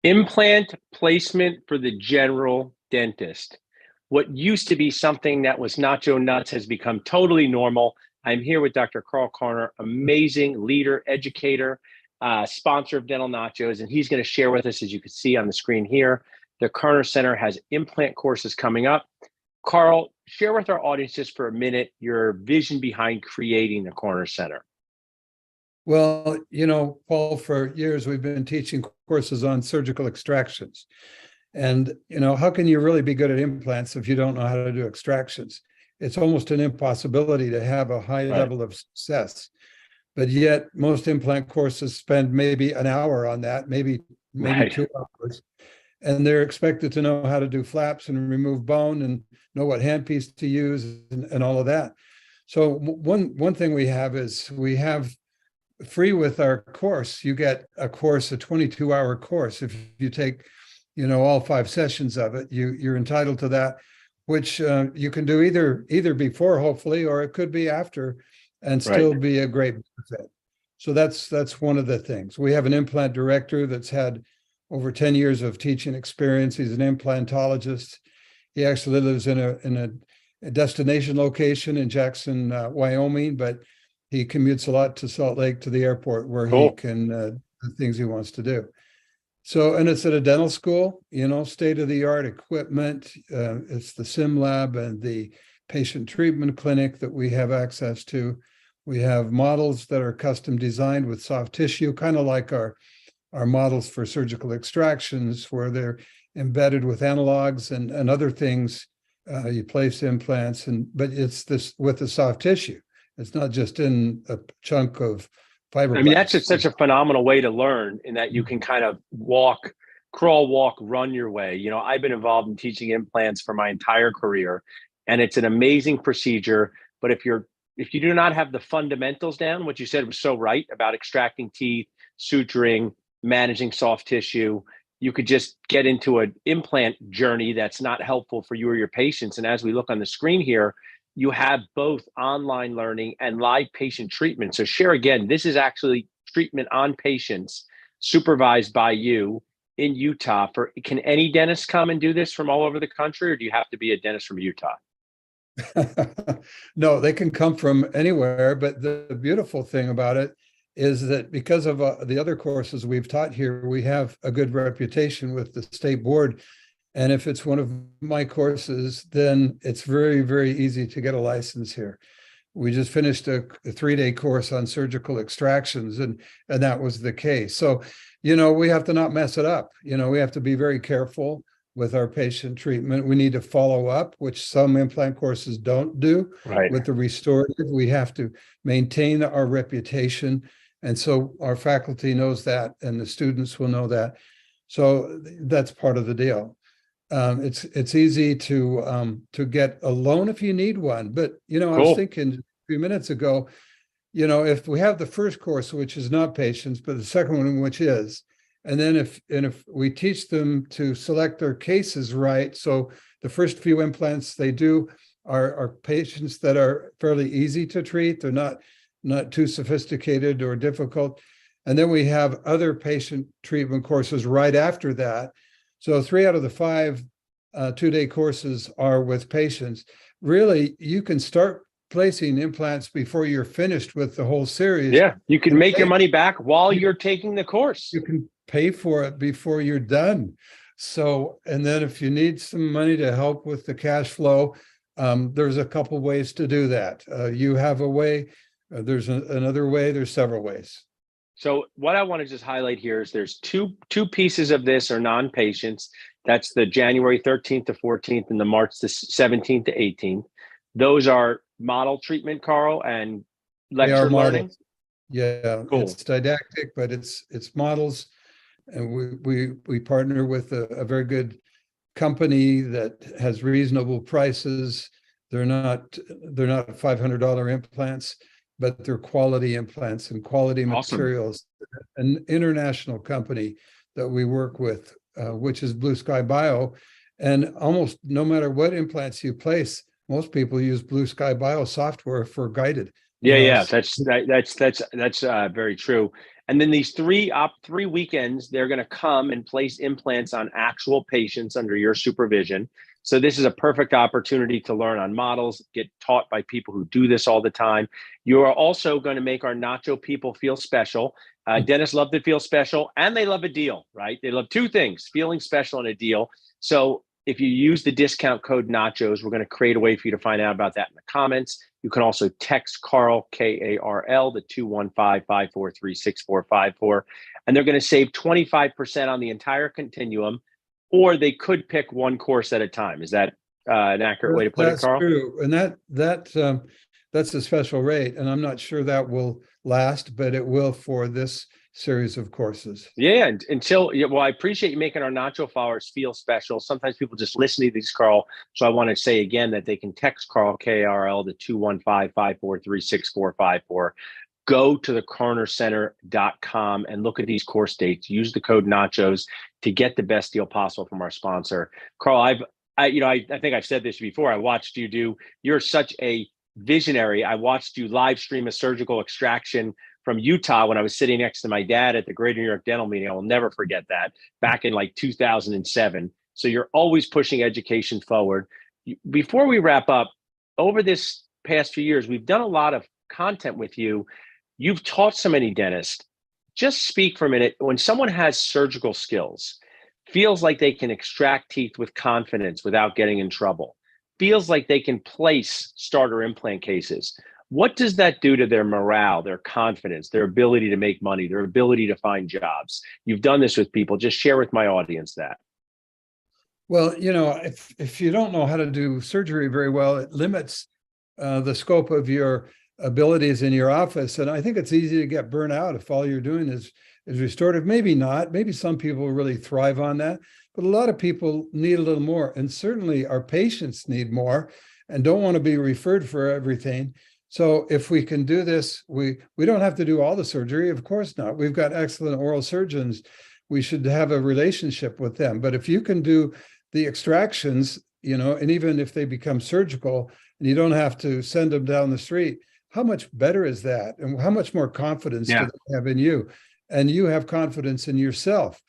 Implant placement for the general dentist. What used to be something that was nacho nuts has become totally normal. I'm here with Dr. Carl Koerner, amazing leader, educator, sponsor of Dental Nachos, and he's going to share with us, as you can see on the screen here, the Koerner Center has implant courses coming up. Carl, share with our audience just for a minute your vision behind creating the Koerner Center. Well, Paul, for years we've been teaching courses on surgical extractions. And, how can you really be good at implants if you don't know how to do extractions? It's almost an impossibility to have a high level of success. But yet most implant courses spend maybe an hour on that, maybe 2 hours. And they're expected to know how to do flaps and remove bone and know what handpiece to use and all of that. So one thing we have is we have free with our course. You get a 22-hour course. If you take, all 5 sessions of it, you're entitled to that, which you can do either before, hopefully, or it could be after, and still be a great benefit. So that's one of the things. We have an implant director that's had over 10 years of teaching experience. He's an implantologist. He actually lives in a destination location in Jackson, Wyoming, but he commutes a lot to Salt Lake to the airport where he can do things he wants to do. So, and it's at a dental school, state-of-the-art equipment. It's the sim lab and the patient treatment clinic that we have access to. We have models that are custom designed with soft tissue, kind of like our models for surgical extractions, where they're embedded with analogs and other things. You place implants, but it's this with the soft tissue. It's not just in a chunk of fiberglass. I mean, that's just such a phenomenal way to learn, in that you can kind of crawl, walk, run your way. I've been involved in teaching implants for my entire career, and it's an amazing procedure. But if you do not have the fundamentals down, what you said was so right about extracting teeth, suturing, managing soft tissue, you could just get into an implant journey that's not helpful for you or your patients. And as we look on the screen here, you have both online learning and live patient treatment. So share again, this is actually treatment on patients supervised by you in Utah. Can any dentist come and do this from all over the country, or do you have to be a dentist from Utah? No, they can come from anywhere. But the beautiful thing about it is that because of the other courses we've taught here, we have a good reputation with the state board. And if it's one of my courses, then it's very, very easy to get a license here. We just finished a 3-day course on surgical extractions, and that was the case. So, we have to not mess it up. We have to be very careful with our patient treatment. We need to follow up, which some implant courses don't do. With the restorative, we have to maintain our reputation. And so our faculty knows that, and the students will know that. So that's part of the deal. It's easy to get a loan if you need one. But, I was thinking a few minutes ago, if we have the first course, which is not patients, but the second one, which is, and then if we teach them to select their cases right, so the first few implants they do are patients that are fairly easy to treat. They're not too sophisticated or difficult. And then we have other patient treatment courses right after that. So 3 out of the 5 2-day courses are with patients. Really, you can start placing implants before you're finished with the whole series. Yeah, you can make your money back while you're taking the course. You can pay for it before you're done. So, and then if you need some money to help with the cash flow, there's a couple ways to do that. You have a way, there's another way, there's several ways. So what I want to just highlight here is there's two pieces of this are non-patients. That's the January 13th to 14th and the March the 17th to 18th. Those are model treatment, Carl, and lecture learning. Yeah, It's didactic, but it's models. And we partner with a very good company that has reasonable prices. They're not $500 implants, but they're quality implants and quality materials. An international company that we work with, which is Blue Sky Bio, and almost no matter what implants you place, most people use Blue Sky Bio software for guided. Yeah, that's very true. And then these three weekends, they're going to come and place implants on actual patients under your supervision. So this is a perfect opportunity to learn on models, get taught by people who do this all the time. You are also going to make our Nacho people feel special. Dentists love to feel special, and they love a deal, right? They love two things: feeling special and a deal. So if you use the discount code Nachos, we're going to create a way for you to find out about that in the comments. You can also text Carl, Karl, to 215-543-6454. And they're going to save 25% on the entire continuum, or they could pick one course at a time. Is that an accurate way to put it, Carl? That's true. And that's a special rate. And I'm not sure that will last, but it will for this series of courses. Yeah, well, I appreciate you making our Nacho followers feel special. Sometimes people just listen to these, Carl. So I want to say again that they can text Carl, Karl, to 215-543-6454. Go to the koernercenter.com and look at these course dates. Use the code Nachos to get the best deal possible from our sponsor. Carl, I think I've said this before. I watched you do. You're such a visionary. I watched you live stream a surgical extraction from Utah when I was sitting next to my dad at the Greater New York Dental Meeting. I will never forget that, back in like 2007. So you're always pushing education forward. Before we wrap up, over this past few years, we've done a lot of content with you. You've taught so many dentists. Just speak for a minute. When someone has surgical skills, feels like they can extract teeth with confidence without getting in trouble, feels like they can place starter implant cases, what does that do to their morale, their confidence, their ability to make money, their ability to find jobs? You've done this with people. Just share with my audience that. Well, if you don't know how to do surgery very well, it limits the scope of your abilities in your office. And I think it's easy to get burnt out if all you're doing is restorative. Maybe not. Maybe some people really thrive on that, but a lot of people need a little more. And certainly our patients need more and don't want to be referred for everything. So if we can do this, we don't have to do all the surgery. Of course not. We've got excellent oral surgeons. We should have a relationship with them. But if you can do the extractions, and even if they become surgical and you don't have to send them down the street, how much better is that? And how much more confidence do they have in you? And you have confidence in yourself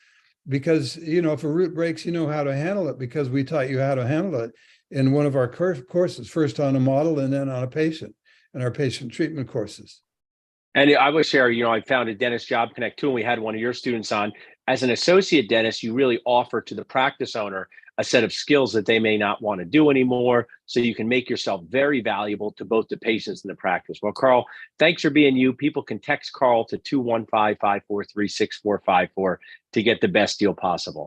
because, if a root breaks, you know how to handle it because we taught you how to handle it in one of our courses, first on a model and then on a patient. And our patient treatment courses. And I would share, I found a Dentist Job Connect too, and we had one of your students on. As an associate dentist, you really offer to the practice owner a set of skills that they may not want to do anymore, so you can make yourself very valuable to both the patients and the practice. Well, Carl, thanks for being you. People can text Carl to 215-543-6454 to get the best deal possible.